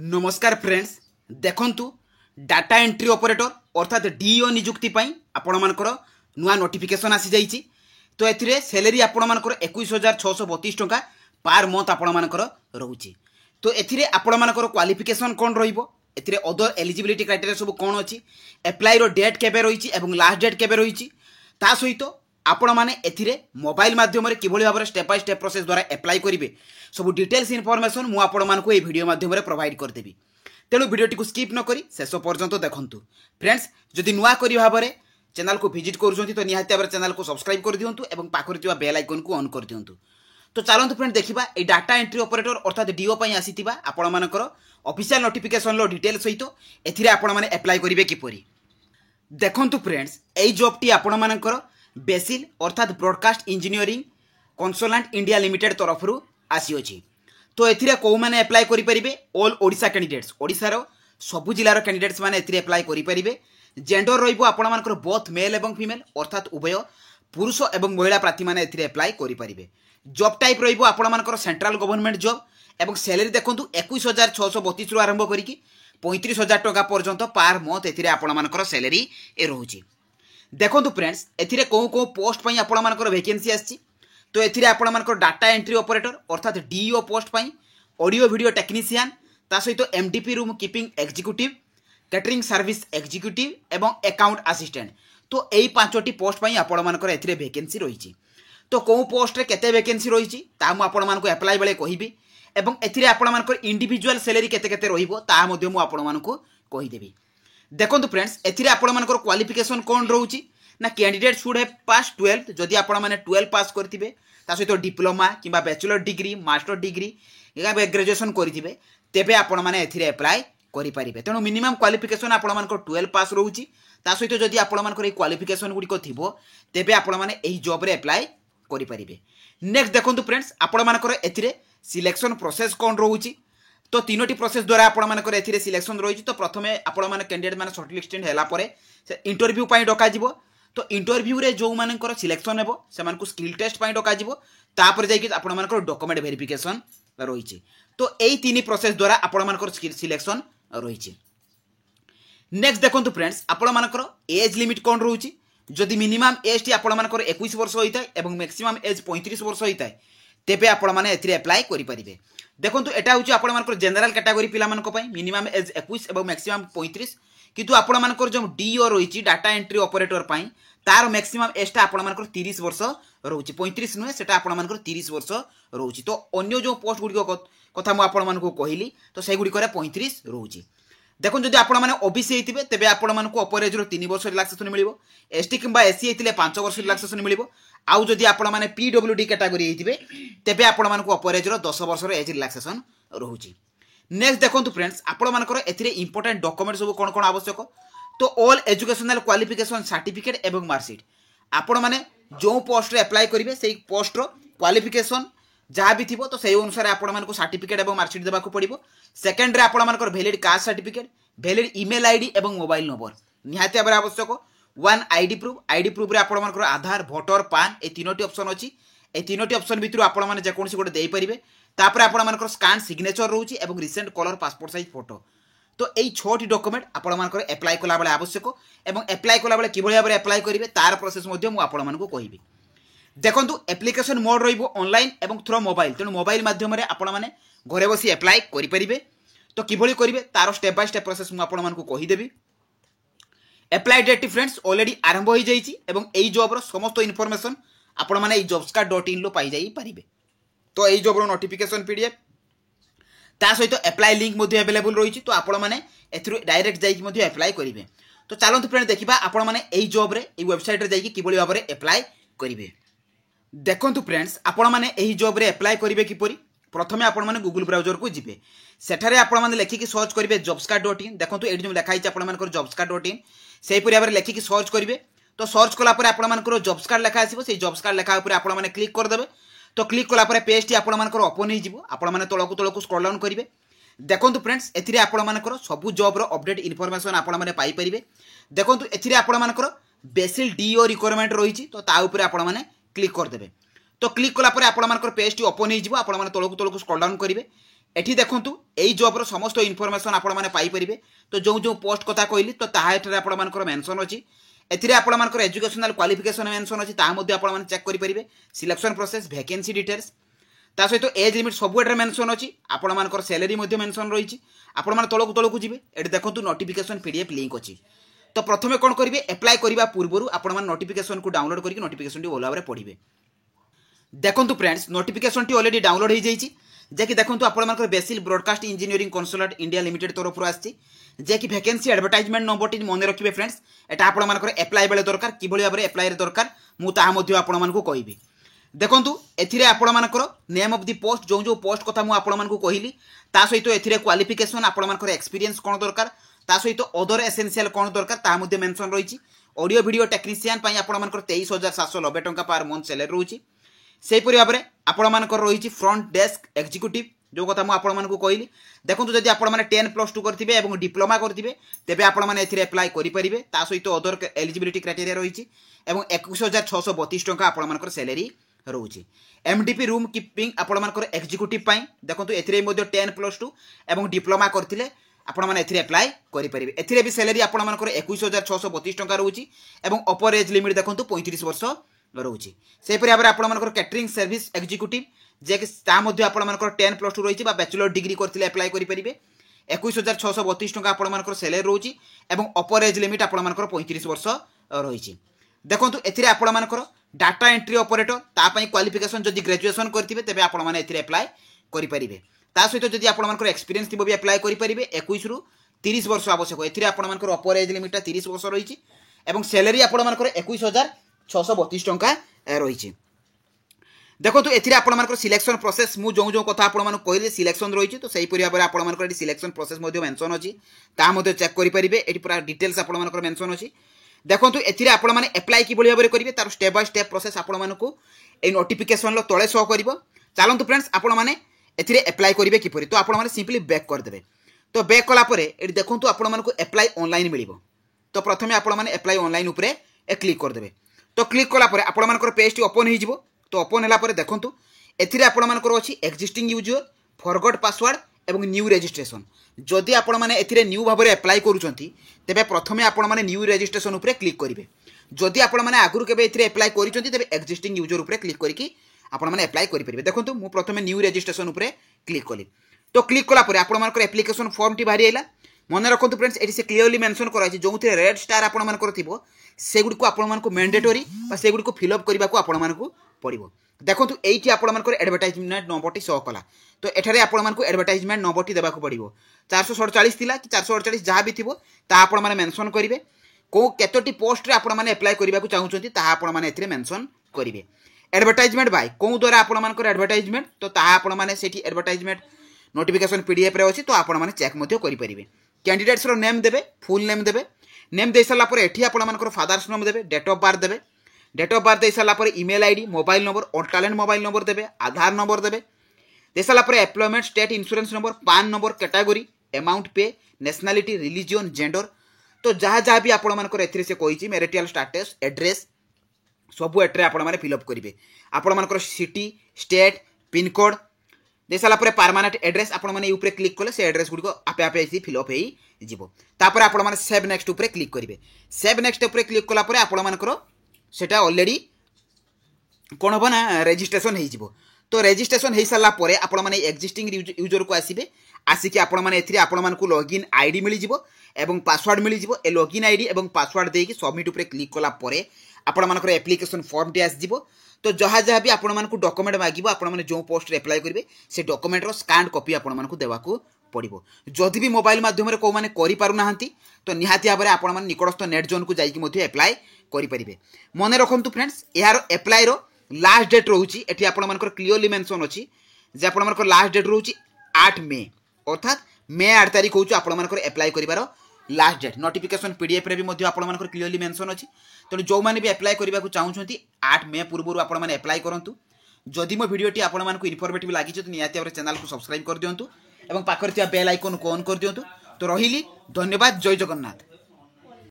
नमस्कार फ्रेंड्स देखंतु data entry operator अर्थात डीओ नियुक्ति पाई आपण मानकर नुआ नोटिफिकेशन आसी जाइछि। तो एथिरे सैलरी आपण मानकर 21,632 टंका पर मंथ आपण मानकर रहउछि। तो एथिरे आपण मानकर क्वालिफिकेशन कोन रहिबो, एथिरे अदर एलिजिबिलिटी क्राइटेरिया सब कोन अछि, अप्लाई रो डेट केबे रहिछि एवं लास्ट डेट केबे रहिछि, ता सहित आपण माने एथिरे मोबाइल माध्यम रे किभଳି भाबरे स्टेप बाय स्टेप प्रोसेस द्वारा अप्लाई करिवे सब डिटेल्स इनफॉरमेशन मु आपण मानकु ए वीडियो माध्यम रे प्रोवाइड कर देबी। तेणु वीडियोटी को स्किप न करी शेष पर्यंत देखंतु। फ्रेंड्स जदि नुआ करी भाबरे चैनल को विजिट करूछंती तो निहाती भाबरे चैनल को सब्सक्राइब कर दियंतु एवं पाखरे थिबा बेल आइकन को ऑन कर दियंतु। तो चलंतु फ्रेंड देखिबा ए डाटा एंट्री ऑपरेटर अर्थात डीओ पई आसीतिबा आपण मानकर ऑफिशियल नोटिफिकेशन लो डिटेल्स सहित एथिरे आपण माने अप्लाई करिवे किपरि। देखंतु फ्रेंड्स ए जॉब टी आपण मानकर बेसिल अर्थात broadcast engineering consultant India limited तरफ रु आसी अछि। तो एथिरे को माने अप्लाई करि परिबे ऑल ओडिशा कैंडिडेट्स, ओडिसा रो सबु जिल्लार कैंडिडेट्स माने एथिरे अप्लाई करि परिबे। जेंडर रहिबो आपण मानकर बोथ मेल एवं फीमेल अर्थात उभय पुरुष एवं महिला प्रार्थी माने एथिरे अप्लाई करि परिबे। जॉब टाइप रहिबो आपण मानकर सेंट्रल गवर्नमेंट जॉब एवं सैलरी देखंतु 21,632 रु आरंभ करिकि 35,000 टका पर्यंत पर मंथ एथिरे आपण मानकर सैलरी ए रहउछि। देखंतु फ्रेंड्स एथिरे को पोस्ट पई आपण मानकर वैकेंसी आछि। तो एथिरे आपण मानकर डाटा एंट्री ऑपरेटर अर्थात डीओ पोस्ट पई ऑडियो वीडियो टेक्नीशियन ता सहित MDP room keeping executive, catering service executive एवं अकाउंट असिस्टेंट, तो एई पांचटी पोस्ट पई आपण मानकर एथिरे वैकेंसी रहिछि। तो को पोस्ट रे केते वैकेंसी रहिछि ता मु आपण मानको अप्लाई बेले कहिबी एवं एथिरे आपण मानकर इंडिविजुअल सैलरी केते केते रहिबो ता मध्ये मु आपण मानको कहि देबी। देखंतु फ्रेंड्स एथिरे आपण मानकर क्वालिफिकेशन कोन रहउछि ना candidate should have pass 12th जदि आपण माने 12 पास करथिबे ता सहित डिप्लोमा किबा बैचलर डिग्री मास्टर डिग्री या ग्रेजुएशन करथिबे तेबे आपण माने एथिरे अप्लाई करि परिबे। तेणु मिनिमम क्वालिफिकेशन आपण मानकर 12 पास रहउछि ता सहित जदि आपण मानकर ए क्वालिफिकेशन गुडी को थिबो तेबे आपण माने एही जॉब रे अप्लाई करि परिबे। नेक्स्ट देखंतु फ्रेंड्स आपण मानकर एथिरे सिलेक्शन प्रोसेस कोन रहउछि। तो तीनोटी प्रोसेस द्वारा आपण मानकर एथिरे सिलेक्शन रहिछि। तो प्रथमे आपण माने कैंडिडेट माने शॉर्टलिस्टेड हैला परे इंटरव्यू पई डका जिवो। तो इंटरव्यू रे जो मानकर सिलेक्शन हेबो से मानकु स्किल टेस्ट पई डका जिवो, तापर जाय कि आपण मानकर डॉक्यूमेंट वेरिफिकेशन रहिछि। तो एई तीनी प्रोसेस द्वारा आपण मानकर स्किल सिलेक्शन रहिछि। नेक्स्ट देखंतु फ्रेंड्स आपण मानकर एज लिमिट कोन रहुछि। जदि मिनिमम एज टी आपण मानकर 21 वर्ष होइताय एवं मैक्सिमम एज 35 वर्ष होइताय तेबे आपण माने एथिरे अप्लाई करि परिबे। देखंतु एटा होछि आपण मानकर जनरल कैटेगरी पिला मानको पई मिनिमम एज 21 एवं मैक्सिमम 35, किंतु आपण मानकर जो डीओ रहिछि डाटा एंट्री ऑपरेटर पई तार मैक्सिमम एज ता आपण मानकर 30 वर्ष रहउछि, 35 नुहे सेटा आपण मानकर 30 वर्ष रहउछि। तो अन्य जो पोस्ट गुडी कथा मु आपण मानको कहिली तो सेही गुडी करे 35 रहउछि। देखो जदि आपण माने ओबीसी हेतिबे तेबे आपण मानको अपर एज रो 3 वर्ष रिलैक्सेशन मिलिबो, एसटी किंबा एससी हेतिले 5 वर्ष रिलैक्सेशन मिलिबो। आउ जदि आपण माने पीडब्ल्यूडी कैटेगरी हेतिबे तेबे आपण मानको अपर एज रो 10 वर्ष रो एज रिलैक्सेशन रहउछि। नेक्स्ट देखंतु फ्रेंड्स आपण मानकर एथिरे इंपोर्टेंट डॉक्यूमेंट सब कोन कोन आवश्यक। तो ऑल एजुकेशनल क्वालिफिकेशन सर्टिफिकेट एवं मार्कशीट आपण माने जो पोस्ट रे अप्लाई करिवे सेही पोस्ट रो क्वालिफिकेशन जहाँ भी थिबो तो सेही अनुसार आपण मानको सर्टिफिकेट एवं मार्कशीट देबा को पड़िबो। सेकंड रे आपण मानकर valid caste certificate, valid email ID एवं मोबाइल नंबर निहाती भाबरे आवश्यक। वन आईडी प्रूफ रे आपण मानकर आधार, वोटर, पान ए तीनोटी ऑप्शन अछि। ए तीनोटी ऑप्शन भितरु आपण माने जे कोनसी गोटे देई परिबे। तापर आपण मानकर स्कैन सिग्नेचर रहउछि एवं recent colour passport size photo. तो एई 6टी डॉक्यूमेंट आपण मानकर अप्लाई कला बेले आवश्यक एवं अप्लाई कला बेले किभଳି भाबरे अप्लाई करिवे तार प्रोसेस मध्ये मु आपण मानको कहिबी। देखंतु एप्लिकेशन मोड रहिबो ऑनलाइन एवं थ्रू मोबाइल, तेणु मोबाइल माध्यम रे आपण माने घरे बसी अप्लाई करि परिबे। तो किभଳି करिवे तार स्टेप बाय स्टेप प्रोसेस मु आपण मानको कहि देबी। अप्लाई डेट फ्रेंड्स ऑलरेडी आरंभ होई जाईची एवं एई जॉब रो समस्त इन्फॉर्मेशन आपण माने एई jobscard.in लो पाई जाई परिबे। तो एई जॉब रो नोटिफिकेशन पीडीएफ ता सहित अप्लाई लिंक मध्ये अवेलेबल रहिछि। तो आपण माने एथरु डायरेक्ट जाई कि मध्ये अप्लाई करिवे। तो चलंतु फ्रेंड देखिबा आपण माने एई जॉब रे एई वेबसाइट रे जाई कि किभଳି भाबरे अप्लाई करिवे। देखंतु फ्रेंड्स आपण माने एही जॉब रे अप्लाई करिवे किपरि। प्रथमे आपण माने गूगल ब्राउजर को जिबे, सेठारे आपण माने लेखि कि सर्च करिवे jobscard.in। देखंतु एडी जो लिखाई छै आपण मानकर jobscard.in सेही परि भाबरे लेखि कि सर्च करिवे। तो सर्च कला परे आपण मानकर jobscard लेखा आसीबो, सेही jobscard लेखा ऊपर आपण माने क्लिक कर देबे। तो क्लिक कला परे पेज टी आपण मानकर ओपन हो जिवो। आपण माने तळकु स्क्रॉल डाउन करिवे। देखंतु फ्रेंड्स एथिरे आपण मानकर सबु जॉब रो अपडेट इन्फॉर्मेशन आपण माने पाई परिवे। देखंतु एथिरे आपण मानकर बेसिल डीओ रिक्वायरमेंट रहिछि। तो ता ऊपर आपण माने क्लिक कर देबे। तो क्लिक कला परे आपण मानकर पेज टी ओपन हो जिवो। आपण माने तळकु स्क्रॉल डाउन करिवे। एठी देखंतु एई जॉब रो समस्त इनफॉरमेशन आपण माने पाई परिबे। तो जो जो पोस्ट कथा कहली तो ताहा एठारे आपण मानकर मेंशन अछि। एथिरे आपण मानकर एजुकेशनल क्वालिफिकेशन मेंशन अछि, ताहा मध्ये आपण माने चेक करि परिबे। सिलेक्शन प्रोसेस, वैकेंसी डिटेल्स, ता सहित एज लिमिट सब एठारे मेंशन अछि। आपण मानकर सैलरी मध्ये मेंशन रहिछि। आपण माने तळकु जिवे, एठी देखंतु नोटिफिकेशन पीडीएफ लिंक अछि। तो प्रथमे कोन करिवे, अप्लाई करिवा पूर्वरु आपण माने नोटिफिकेशन को डाउनलोड करिके नोटिफिकेशन टी बोलावरे पढिबे। देखंतु friends, notification T already download हो जाइछि। जे कि देखंतु आपण मानकर BECIL broadcast engineering consultant India limited तरफ आछि। जे कि वैकेंसी एडवर्टाइजमेंट नंबर टी मन रखिबे फ्रेंड्स। एटा आपण मानकर अप्लाई बेले दरकार, किबोली भाबरे अप्लाई रे दरकार मु ताहा मध्ये आपण मानकु कहिबी। देखंतु एथिरे आपण मानकर नेम ऑफ द पोस्ट, जो जो पोस्ट कथा मु आपण मानकु कहिली, ता सहित एथिरे क्वालिफिकेशन, आपण मानकर एक्सपीरियंस कोन दरकार, ता सहित अदर एसेंशियल कोन दरकार ता मध्ये मेंशन रहिछि। ऑडियो वीडियो टेक्नीशियन पई आपण मानकर 23,790 टंका पर मंथ सैलरी रहुछि। सेहीपरि भाव में आपण मानकर रही फ्रंट डेस्क एग्जीक्यूटिव, जो कथा मुझे आपण मानकु कहली। देखंतु जदि आपण माने 10+2 करथिबे एवं डिप्लोमा करथिबे तेबे आपण माने एथिरे अप्लाई करि परिबे। ता सहित अदर एलिजिबिलिटी क्राइटेरिया रहिछि एवं 21,632 टंका आपण मानकर सैलरी रहुछि। एमडीपी रूम कीपिंग आपण मानकर एग्जीक्यूटिव पई देखंतु एथिरे मध्ये 10+2 एवं डिप्लोमा करथिले आपण माने एथिरे अप्लाई करि परिबे। एथिरे भी सैलरी आपण मानकर 21,632 टंका रहुछि एवं अपर एज लिमिट देखंतु 35 वर्ष रहुछि। सेहीपरि भाव में आपण मानकर कैटरिंग सर्विस एग्जीक्यूटिव, जे कि ता मध्ये आपण मानकर 10+2 रहिछि बा बैचलर डिग्री करथिले अप्लाई करि परिबे। 21,632 टंका आपण मानकर सैलरी रहुछि एवं अपर एज लिमिट आपण मानकर 35 वर्ष रहिछि। देखंतु एथिरे आपण मानकर डाटा एंट्री ऑपरेटर, ता पई क्वालिफिकेशन जदि ग्रेजुएशन करथिबे तेबे आपण माने एथिरे अप्लाई करि परिबे। ता सहित जदि आपण मानकर एक्सपीरियंस थिबो भी अप्लाई करि परिबे। 21 रु 30 वर्ष आवश्यक। एथिरे आपण मानकर अपर एज लिमिट 30 वर्ष रहिछि एवं सैलरी आपण मानकर 21,632 टंका रही। देखो तो एथिरे आपण मानकर सिलेक्शन प्रोसेस मु जो जो कथा आपण मानक कहले सिलेक्शन रही। तो सही परिया पर आपण मानकर सिलेक्शन प्रोसेस मध्ये मेंशन अछि, ता मध्ये चेक करि परिबे। एठी पूरा डिटेल्स आपण मानकर मेंशन अछि। देखो तो एथिरे आपण माने अप्लाई कि बोली भाबरे करिवे, तार स्टेप बाय स्टेप प्रोसेस आपण मानकु ए नोटिफिकेशन लो तळे शो करिवो। चलंतु फ्रेंड्स आपण माने एथिरे अप्लाई करिवे किपरि। तो आपण माने सिंपली बैक कर देबे। तो बैक कला परे एठी देखंतु आपण मानकु अप्लाई ऑनलाइन मिलिवो। तो प्रथमे आपण माने अप्लाई ऑनलाइन उपरे क्लिक कर देबे। तो क्लिक कला परे आपण मानकर पेज टी ओपन हो जिवो। तो ओपन होला परे देखंतु एथिरे आपण मानकर अछि एक्जिस्टिंग यूजर, फॉरगॉट पासवर्ड एवं न्यू रजिस्ट्रेशन। जदि आपण माने एथिरे न्यू भाबरे अप्लाई करूचंती तेबे प्रथमे आपण माने न्यू रजिस्ट्रेशन उपरे क्लिक करिवे। जदि आपण माने आगुरु केबे एथिरे अप्लाई करिचंती तेबे एक्जिस्टिंग यूजर उपरे क्लिक करिकि आपण माने अप्लाई करि परिबे। देखंतु मु प्रथमे न्यू रजिस्ट्रेशन उपरे क्लिक कली। तो क्लिक कला परे आपण मानकर एप्लिकेशन फॉर्म टी बाहरी आइला। मन रखंतु फ्रेंड्स, एठी से क्लियरली मेंशन कराइछि जो थिरे रेड स्टार आपण मानकर थिबो सेगुडी को आपण मानकु मैंडेटरी बा सेगुडी को फिल अप करबा को आपण मानकु पड़िबो। देखंतु एठी आपण मानकर एडवर्टाइजमेंट नंबर टी शो कला। तो एठारे आपण मानकु एडवर्टाइजमेंट नंबर टी देबा को पड़िबो। 447 थिला कि 448 जहा भी थिबो ता आपण माने मेंशन करिवे। को केतोटी पोस्ट रे आपण माने अप्लाई करबा को चाहुचंती ता आपण माने एथिरे मेंशन करिवे। एडवर्टाइजमेंट बाय को द्वारा आपण मानकर एडवर्टाइजमेंट, तो ता आपण माने सेठी एडवर्टाइजमेंट नोटिफिकेशन पीडीएफ रे अछि। तो आपण माने चेक मध्ये करि परिबे। कैंडिडेट्स रो नेम देबे, फुल नेम देबे। नेम दे साला पर एठी आपण मानकर फादर्स नेम देबे, डेट ऑफ बर्थ देबे। डेट ऑफ बर्थ दे साला पर ईमेल आईडी, मोबाइल नंबर और टैलेंट मोबाइल नंबर देबे, आधार नंबर देबे। दे साला पर एम्प्लॉयमेंट स्टेट इंश्योरेंस नंबर, पान नंबर, कैटेगरी, अमाउंट पे, नेशनलिटी, रिलीजन, जेंडर। तो जहाँ जहाँ भी आपण मानकर एथिरे से कहिछि मैरिटल स्टेटस, एड्रेस सब एट्रे आपण माने फिल अप करिवे। आपण मानकर सिटी, स्टेट, पिन कोड दे साला पर परमानेंट एड्रेस आपण माने ऊपर क्लिक कले से एड्रेस गुडी को आपे आपे ऐसी फिल अप हेई जिवो। तापर आपण माने सेव नेक्स्ट ऊपर क्लिक करिवे। सेव नेक्स्ट ऊपर क्लिक कला परे आपण मानकर सेटा ऑलरेडी कोन हो ना रजिस्ट्रेशन हेई जिवो। तो रजिस्ट्रेशन हेई साला परे आपण माने एक्जिस्टिंग यूजर को आसीबे। आसिके आपण माने एथिरे आपण मानकु लॉगिन आईडी मिली जिवो एवं पासवर्ड मिली जिवो। ए लॉगिन आईडी एवं पासवर्ड देकी सबमिट ऊपर क्लिक कला परे आपण मानकर एप्लिकेशन फॉर्म टी आस जिवो। तो जहाँ जहाँ भी आपण मानकु डॉक्यूमेंट मागिबो आपण माने जो पोस्ट रे अप्लाई करिवे से डॉक्यूमेंट रो स्कैन कॉपी आपण मानकु देवाकू पड़िबो। जदि भी मोबाइल माध्यम रे को माने करि पारु नाहंती तो निहाती भाबरे आपण माने निकटस्थ नेट जोन को जाईकी मध्ये अप्लाई करि परिबे। मने रखंतु फ्रेंड्स, यार अप्लाई रो लास्ट डेट रहउची एठी आपण मानकर क्लियरली मेंशन अछि जे आपण मानकर लास्ट डेट रहउची 8 मे, अर्थात मे 8 तारिख होउची आपण मानकर अप्लाई करिवारो लास्ट डेट। नोटिफिकेशन पीडीएफ रे भी मध्ये आपण मानकर क्लियरली मेंशन अछि। तो जो माने भी अप्लाई करबा को चाहुछंती 8 मे पूर्वरु आपण माने अप्लाई करंतु। जदि मो वीडियोटी आपण मानकु इन्फॉर्मेटिव लागि छ तो निहाती भाबरे चैनल को सब्सक्राइब कर दियंतु एवं पाखर थिया बेल आइकन को ऑन कर दियंतु। तो रहिली, धन्यवाद, जय जगन्नाथ।